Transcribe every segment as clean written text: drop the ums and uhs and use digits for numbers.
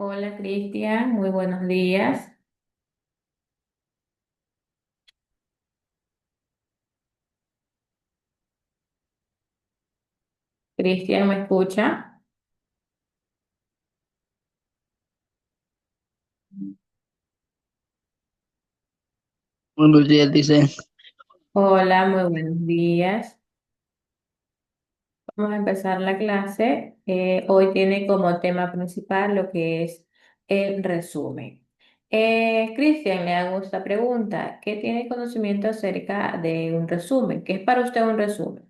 Hola Cristian, muy buenos días. Cristian, ¿me escucha? Buenos días, dice. Hola, muy buenos días. Vamos a empezar la clase. Hoy tiene como tema principal lo que es el resumen. Cristian, le hago esta pregunta. ¿Qué tiene conocimiento acerca de un resumen? ¿Qué es para usted un resumen?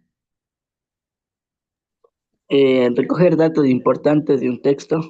Recoger datos importantes de un texto.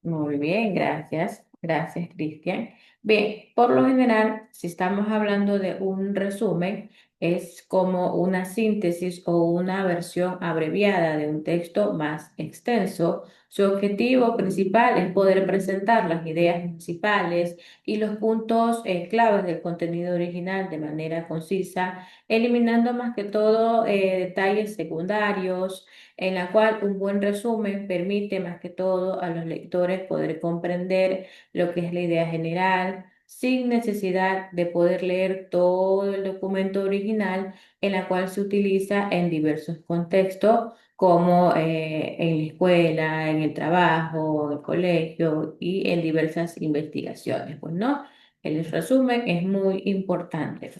Muy bien, gracias. Gracias, Cristian. Bien, por lo general, si estamos hablando de un resumen, es como una síntesis o una versión abreviada de un texto más extenso. Su objetivo principal es poder presentar las ideas principales y los puntos claves del contenido original de manera concisa, eliminando más que todo detalles secundarios en la cual un buen resumen permite más que todo a los lectores poder comprender lo que es la idea general sin necesidad de poder leer todo el documento original, en la cual se utiliza en diversos contextos como en la escuela, en el trabajo, en el colegio y en diversas investigaciones. Pues no, el resumen es muy importante.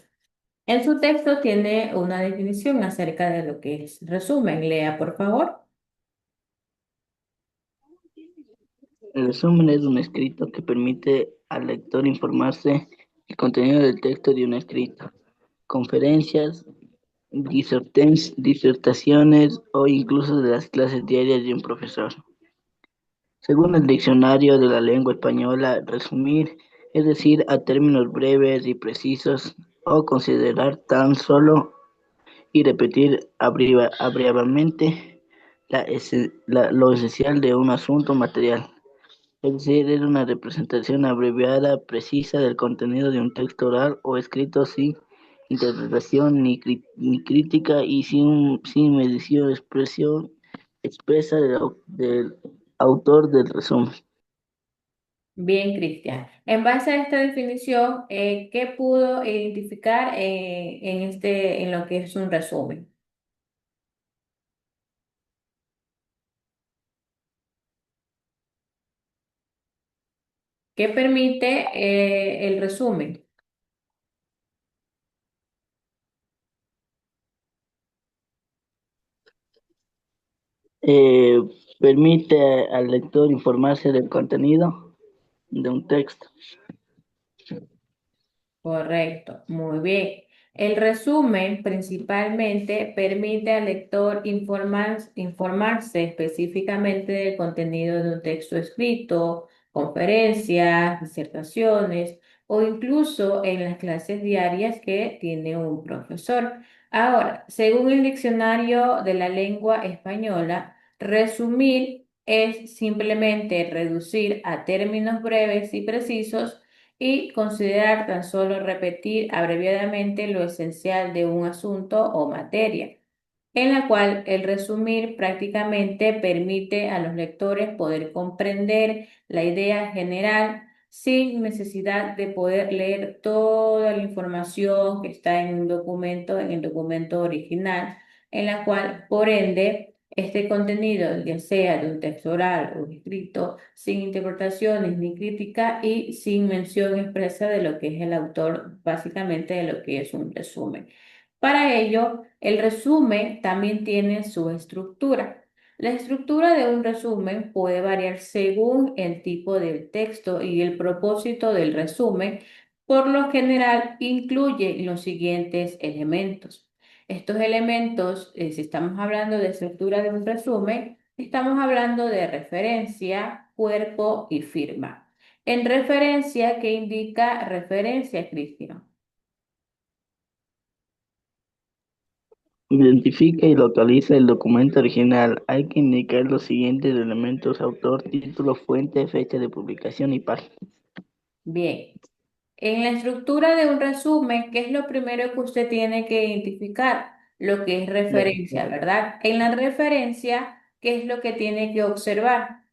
En su texto tiene una definición acerca de lo que es resumen. Lea, por favor. El resumen es un escrito que permite al lector informarse el contenido del texto de un escrito. Conferencias, disertaciones o incluso de las clases diarias de un profesor. Según el diccionario de la lengua española, resumir es decir a términos breves y precisos o considerar tan solo y repetir abreviadamente lo esencial de un asunto material. Es decir, es una representación abreviada, precisa del contenido de un texto oral o escrito sin interpretación ni crítica y sin medición expresión expresa del autor del resumen. Bien, Cristian. En base a esta definición, ¿qué pudo identificar en lo que es un resumen? ¿Qué permite el resumen? Eh, Permite al lector informarse del contenido de un texto. Correcto, muy bien. El resumen principalmente permite al lector informarse específicamente del contenido de un texto escrito, conferencias, disertaciones o incluso en las clases diarias que tiene un profesor. Ahora, según el diccionario de la lengua española, resumir es simplemente reducir a términos breves y precisos y considerar tan solo repetir abreviadamente lo esencial de un asunto o materia, en la cual el resumir prácticamente permite a los lectores poder comprender la idea general sin necesidad de poder leer toda la información que está en un documento, en el documento original, en la cual, por ende, este contenido, ya sea de un texto oral o escrito, sin interpretaciones ni crítica y sin mención expresa de lo que es el autor, básicamente de lo que es un resumen. Para ello, el resumen también tiene su estructura. La estructura de un resumen puede variar según el tipo del texto y el propósito del resumen. Por lo general, incluye los siguientes elementos. Estos elementos, si estamos hablando de estructura de un resumen, estamos hablando de referencia, cuerpo y firma. En referencia, ¿qué indica referencia, Cristian? Identifica y localiza el documento original. Hay que indicar los siguientes elementos: autor, título, fuente, fecha de publicación y página. Bien. En la estructura de un resumen, ¿qué es lo primero que usted tiene que identificar? Lo que es La referencia, referencia. ¿verdad? En la referencia, ¿qué es lo que tiene que observar?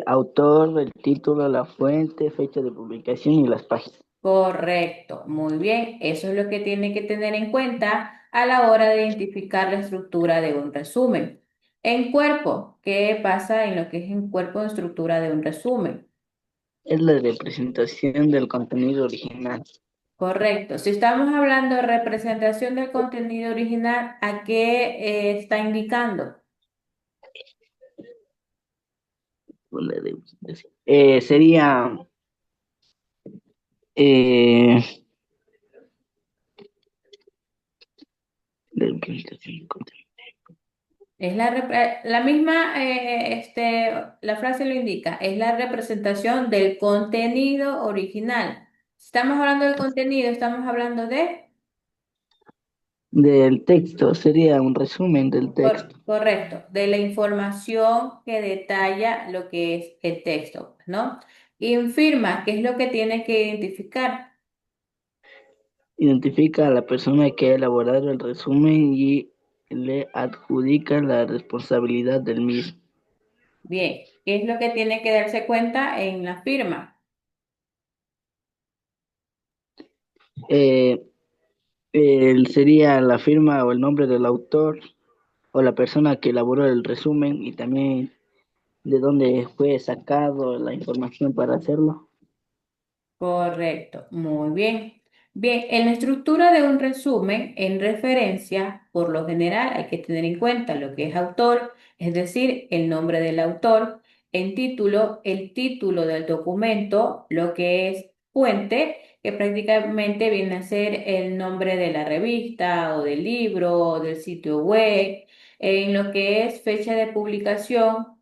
Autor, el título, la fuente, fecha de publicación y las páginas. Correcto, muy bien. Eso es lo que tiene que tener en cuenta a la hora de identificar la estructura de un resumen. En cuerpo, ¿qué pasa en lo que es en cuerpo de estructura de un resumen? Es la representación del contenido original. Correcto. Si estamos hablando de representación del contenido original, ¿a qué está indicando? Sería eh, la representación del contenido. Es la misma, la frase lo indica, es la representación del contenido original. Si estamos hablando del contenido, estamos hablando de... Del texto, sería un resumen del texto. Correcto, de la información que detalla lo que es el texto, ¿no? Infirma, ¿qué es lo que tiene que identificar? Identifica a la persona que ha elaborado el resumen y le adjudica la responsabilidad del mismo. Bien, ¿qué es lo que tiene que darse cuenta en la firma? Eh, Sería la firma o el nombre del autor o la persona que elaboró el resumen y también de dónde fue sacado la información para hacerlo. Correcto, muy bien. Bien, en la estructura de un resumen, en referencia, por lo general hay que tener en cuenta lo que es autor, es decir, el nombre del autor, en título, el título del documento, lo que es fuente, que prácticamente viene a ser el nombre de la revista o del libro o del sitio web, en lo que es fecha de publicación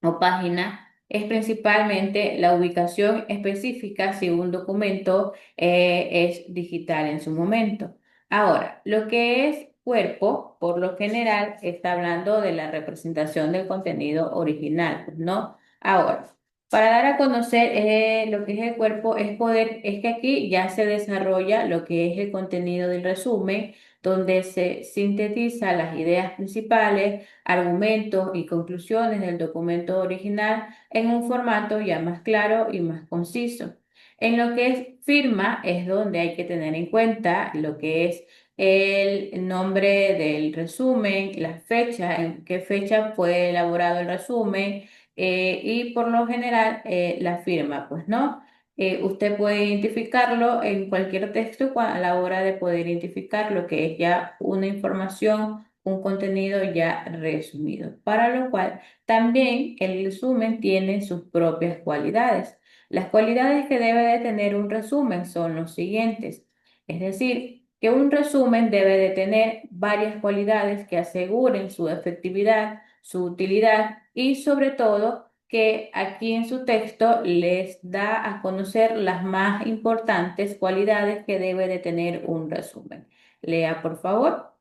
o página es principalmente la ubicación específica si un documento es digital en su momento. Ahora, lo que es cuerpo, por lo general, está hablando de la representación del contenido original, ¿no? Ahora, para dar a conocer lo que es el cuerpo, es que aquí ya se desarrolla lo que es el contenido del resumen, donde se sintetiza las ideas principales, argumentos y conclusiones del documento original en un formato ya más claro y más conciso. En lo que es firma es donde hay que tener en cuenta lo que es el nombre del resumen, la fecha, en qué fecha fue elaborado el resumen y por lo general la firma, pues no. Usted puede identificarlo en cualquier texto a la hora de poder identificar lo que es ya una información, un contenido ya resumido, para lo cual también el resumen tiene sus propias cualidades. Las cualidades que debe de tener un resumen son los siguientes, es decir, que un resumen debe de tener varias cualidades que aseguren su efectividad, su utilidad y sobre todo que aquí en su texto les da a conocer las más importantes cualidades que debe de tener un resumen. Lea, por favor.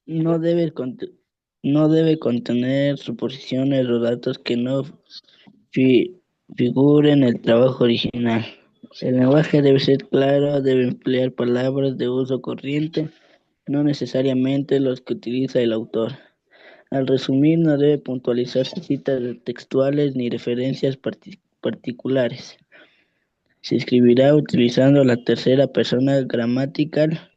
No debe, no debe contener suposiciones o datos que no fi- figuren en el trabajo original. El lenguaje debe ser claro, debe emplear palabras de uso corriente, no necesariamente los que utiliza el autor. Al resumir, no debe puntualizarse citas textuales ni referencias particulares. Se escribirá utilizando la tercera persona gramatical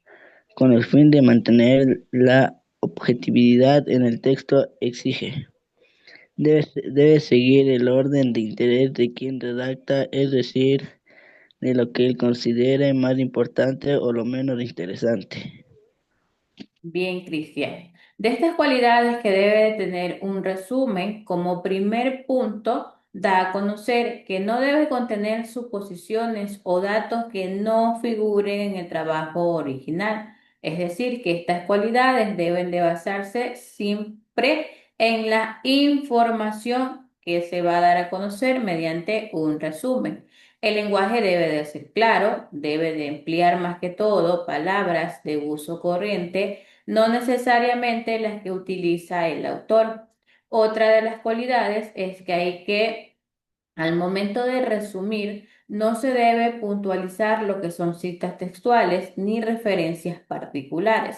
con el fin de mantener la objetividad en el texto exige. Debe seguir el orden de interés de quien redacta, es decir, de lo que él considere más importante o lo menos interesante. Bien, Cristian. De estas cualidades que debe de tener un resumen, como primer punto, da a conocer que no debe contener suposiciones o datos que no figuren en el trabajo original. Es decir, que estas cualidades deben de basarse siempre en la información que se va a dar a conocer mediante un resumen. El lenguaje debe de ser claro, debe de emplear más que todo palabras de uso corriente, no necesariamente las que utiliza el autor. Otra de las cualidades es que hay que, al momento de resumir, no se debe puntualizar lo que son citas textuales ni referencias particulares.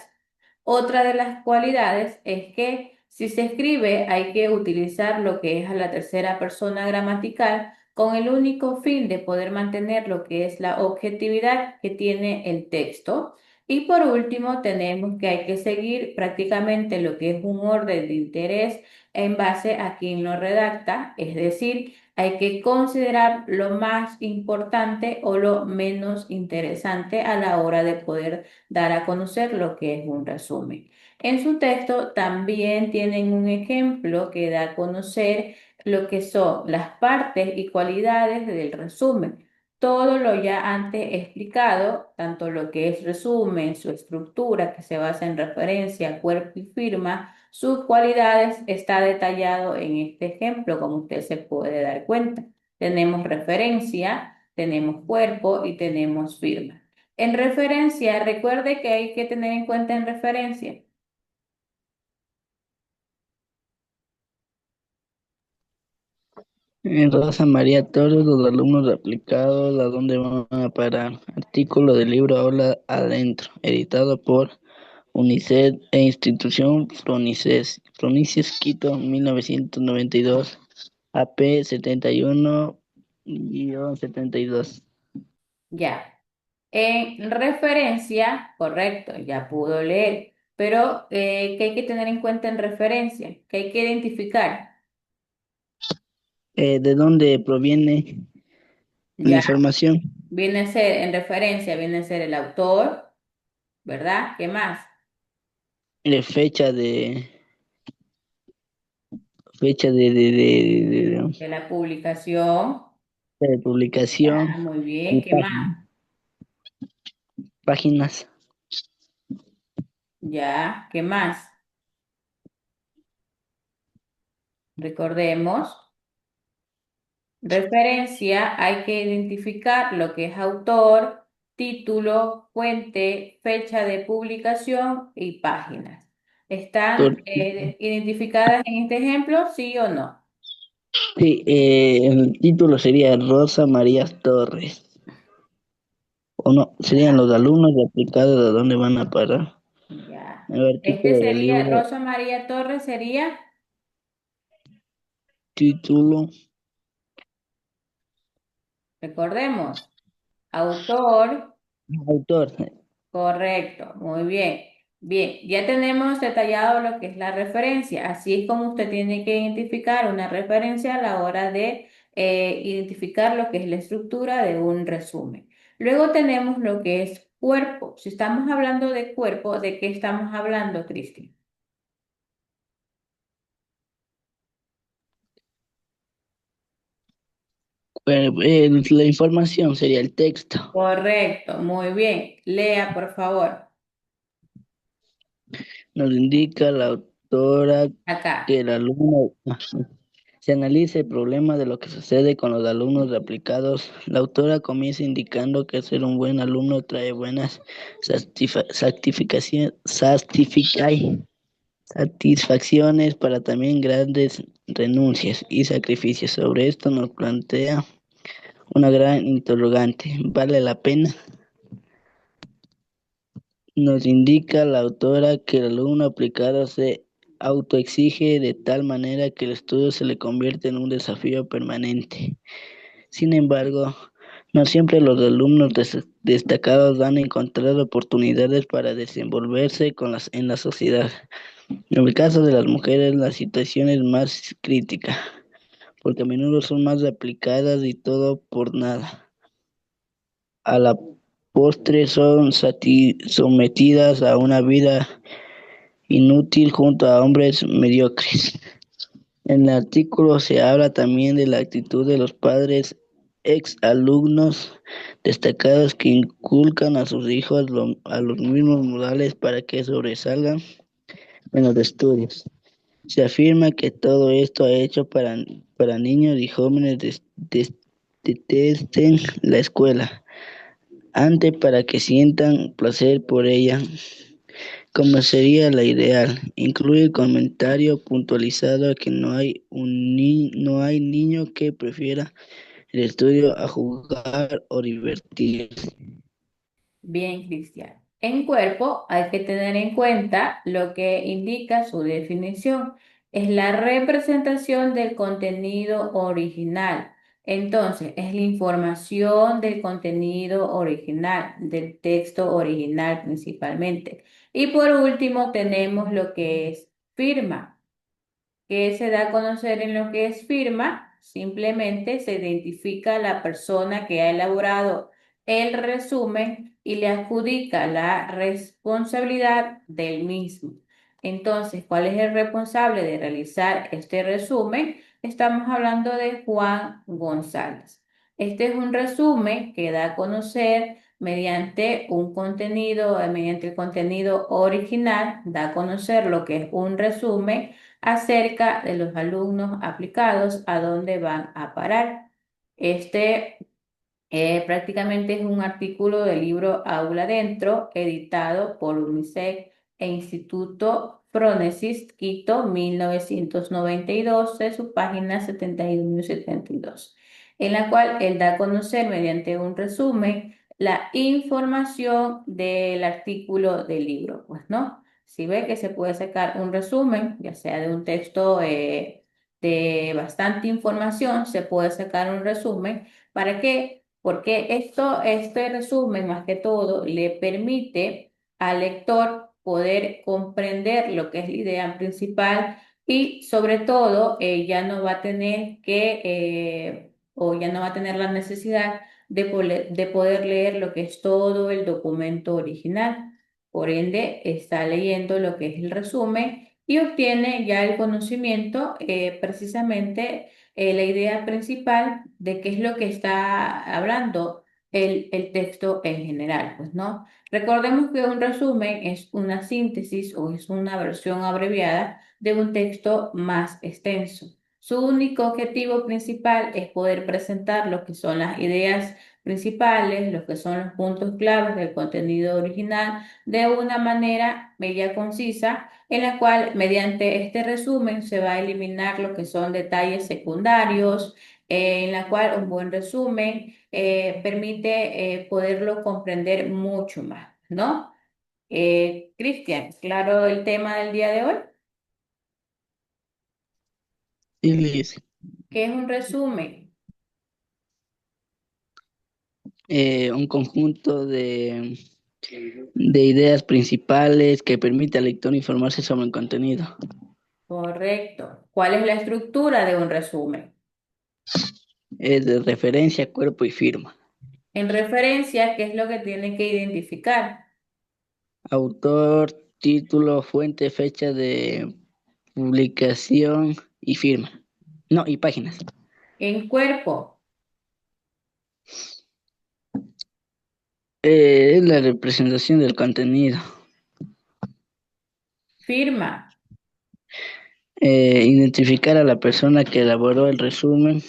Otra de las cualidades es que si se escribe hay que utilizar lo que es a la tercera persona gramatical con el único fin de poder mantener lo que es la objetividad que tiene el texto. Y por último, tenemos que hay que seguir prácticamente lo que es un orden de interés en base a quien lo redacta, es decir, hay que considerar lo más importante o lo menos interesante a la hora de poder dar a conocer lo que es un resumen. En su texto también tienen un ejemplo que da a conocer lo que son las partes y cualidades del resumen. Todo lo ya antes explicado, tanto lo que es resumen, su estructura que se basa en referencia, cuerpo y firma, sus cualidades está detallado en este ejemplo, como usted se puede dar cuenta. Tenemos referencia, tenemos cuerpo y tenemos firma. En referencia, recuerde que hay que tener en cuenta en referencia. En Rosa María Torres, los alumnos aplicados, ¿a dónde van a parar? Artículo del libro Aula Adentro, editado por UNICEF e institución Fronices Quito, 1992, AP 71-72. Ya. En referencia, correcto, ya pudo leer, pero ¿qué hay que tener en cuenta en referencia? ¿Qué hay que identificar? ¿De dónde proviene la Ya, información? viene a ser, en referencia, viene a ser el autor, ¿verdad? ¿Qué más? Fecha de De la publicación. Ya, publicación muy bien, y ¿qué más? páginas. Ya, ¿qué más? Recordemos. Referencia, hay que identificar lo que es autor, título, fuente, fecha de publicación y páginas. ¿Están identificadas en este ejemplo, sí o no? Sí, el título sería Rosa María Torres. O no, serían Ya, los alumnos de aplicados a dónde van a parar. ya. El Este artículo del sería, libro, Rosa María Torres sería, título, recordemos, autor. autor. Correcto, muy bien. Bien, ya tenemos detallado lo que es la referencia. Así es como usted tiene que identificar una referencia a la hora de identificar lo que es la estructura de un resumen. Luego tenemos lo que es cuerpo. Si estamos hablando de cuerpo, ¿de qué estamos hablando, Cristi? La información sería el texto. Correcto, muy bien. Lea, por favor. Nos indica la autora que Acá. el alumno se analiza el problema de lo que sucede con los alumnos aplicados. La autora comienza indicando que ser un buen alumno trae buenas satisfacciones para también grandes renuncias y sacrificios. Sobre esto nos plantea una gran interrogante. ¿Vale la pena? Nos indica la autora que el alumno aplicado se autoexige de tal manera que el estudio se le convierte en un desafío permanente. Sin embargo, no siempre los alumnos destacados han encontrado oportunidades para desenvolverse en la sociedad. En el caso de las mujeres, la situación es más crítica, porque a menudo son más aplicadas y todo por nada. A la postre son sometidas a una vida inútil junto a hombres mediocres. En el artículo se habla también de la actitud de los padres ex alumnos destacados que inculcan a sus hijos a los mismos modales para que sobresalgan en los estudios. Se afirma que todo esto ha hecho para niños y jóvenes detesten la escuela, antes para que sientan placer por ella, como sería la ideal. Incluye el comentario puntualizado que no hay niño que prefiera el estudio a jugar o divertirse. Bien, Cristian. En cuerpo hay que tener en cuenta lo que indica su definición. Es la representación del contenido original. Entonces, es la información del contenido original, del texto original principalmente. Y por último, tenemos lo que es firma que se da a conocer en lo que es firma, simplemente se identifica a la persona que ha elaborado el resumen y le adjudica la responsabilidad del mismo. Entonces, ¿cuál es el responsable de realizar este resumen? Estamos hablando de Juan González. Este es un resumen que da a conocer mediante el contenido original, da a conocer lo que es un resumen acerca de los alumnos aplicados a dónde van a parar. Este prácticamente es un artículo del libro Aula Dentro, editado por UNICEF e Instituto Phronesis, Quito, 1992, de su página 71 y 72, en la cual él da a conocer mediante un resumen la información del artículo del libro, pues, ¿no? Si ve que se puede sacar un resumen, ya sea de un texto de bastante información, se puede sacar un resumen. ¿Para qué? Porque este resumen, más que todo, le permite al lector poder comprender lo que es la idea principal y sobre todo ya no va a tener o ya no va a tener la necesidad de poder leer lo que es todo el documento original. Por ende, está leyendo lo que es el resumen y obtiene ya el conocimiento precisamente la idea principal de qué es lo que está hablando el texto en general, pues, ¿no? Recordemos que un resumen es una síntesis o es una versión abreviada de un texto más extenso. Su único objetivo principal es poder presentar lo que son las ideas principales, lo que son los puntos claves del contenido original de una manera media concisa en la cual mediante este resumen se va a eliminar lo que son detalles secundarios, en la cual un buen resumen permite poderlo comprender mucho más, ¿no? Cristian, claro el tema del día de hoy, Sí, Liz. ¿qué es un resumen? Un conjunto de ideas principales que permite al lector informarse sobre el contenido. Correcto. ¿Cuál es la estructura de un resumen? Es de referencia, cuerpo y firma. En referencia, ¿qué es lo que tiene que identificar? Autor, título, fuente, fecha de publicación y firma. No, y páginas. En cuerpo, Es la representación del contenido. firma. Identificar a la persona que elaboró el resumen.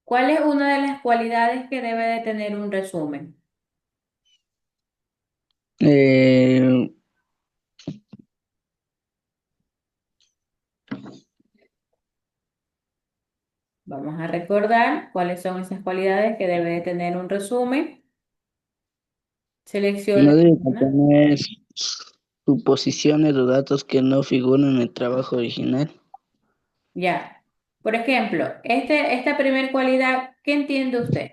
¿Cuál es una de las cualidades que debe de tener un resumen? Eh, Vamos a recordar cuáles son esas cualidades que debe de tener un resumen. no Seleccione debe una. contener suposiciones o datos que no figuran en el trabajo original. Ya. Por ejemplo, esta primera cualidad, ¿qué entiende usted?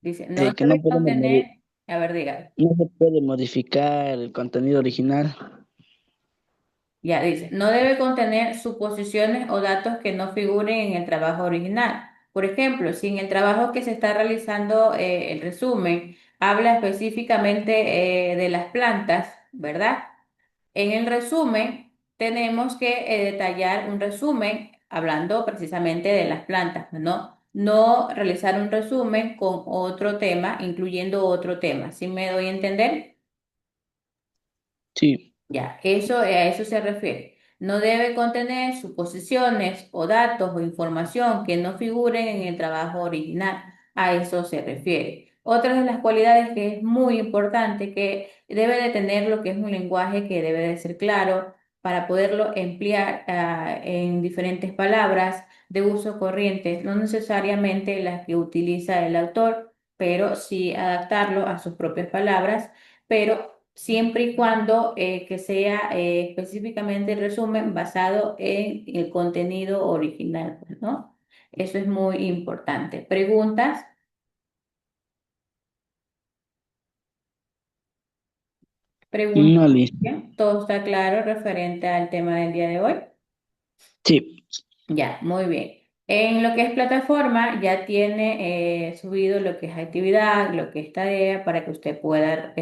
Dice, no Que no debe contener, a ver, diga. no se puede modificar el contenido original. Ya, dice, no debe contener suposiciones o datos que no figuren en el trabajo original. Por ejemplo, si en el trabajo que se está realizando el resumen habla específicamente de las plantas, ¿verdad? En el resumen tenemos que detallar un resumen hablando precisamente de las plantas, ¿no? No realizar un resumen con otro tema, incluyendo otro tema. ¿Sí me doy a entender? Sí, Ya, eso, a eso se refiere. No debe contener suposiciones o datos o información que no figuren en el trabajo original. A eso se refiere. Otra de las cualidades que es muy importante, que debe de tener lo que es un lenguaje que debe de ser claro para poderlo emplear en diferentes palabras. de uso corriente, no necesariamente las que utiliza el autor, pero sí adaptarlo a sus propias palabras, pero siempre y cuando que sea específicamente el resumen basado en el contenido original, pues, ¿no? Eso es muy importante. ¿Preguntas? ¿Preguntas? No, listo. ¿Bien? ¿Todo está claro referente al tema del día de hoy? Sí, Ya, muy bien. En lo que es plataforma, ya tiene subido lo que es actividad, lo que es tarea, para que usted pueda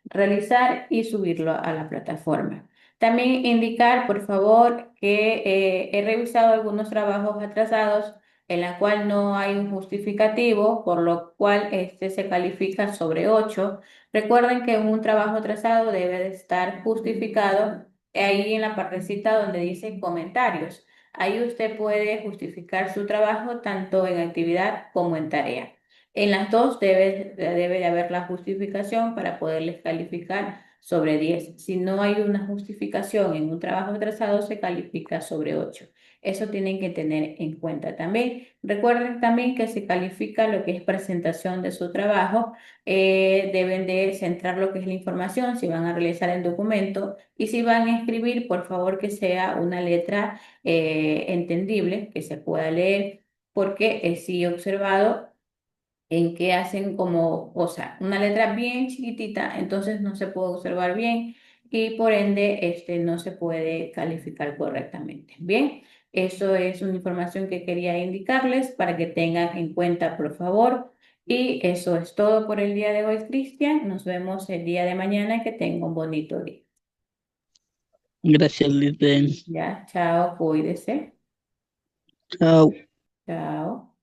realizar y subirlo a la plataforma. También indicar, por favor, que he revisado algunos trabajos atrasados en la cual no hay un justificativo, por lo cual este se califica sobre 8. Recuerden que un trabajo atrasado debe de estar justificado ahí en la partecita donde dice comentarios. Ahí usted puede justificar su trabajo tanto en actividad como en tarea. En las dos debe de haber la justificación para poderles calificar sobre 10. Si no hay una justificación en un trabajo atrasado, se califica sobre 8. Eso tienen que tener en cuenta también. Recuerden también que se califica lo que es presentación de su trabajo. Deben de centrar lo que es la información, si van a realizar el documento y si van a escribir, por favor que sea una letra entendible, que se pueda leer, porque sí he observado en que hacen como, o sea, una letra bien chiquitita, entonces no se puede observar bien y por ende no se puede calificar correctamente. Bien, eso es una información que quería indicarles para que tengan en cuenta, por favor. Y eso es todo por el día de hoy, Cristian. Nos vemos el día de mañana. Que tenga un bonito día. gracias, Listen. Ya, chao, cuídese. Chao. Chao.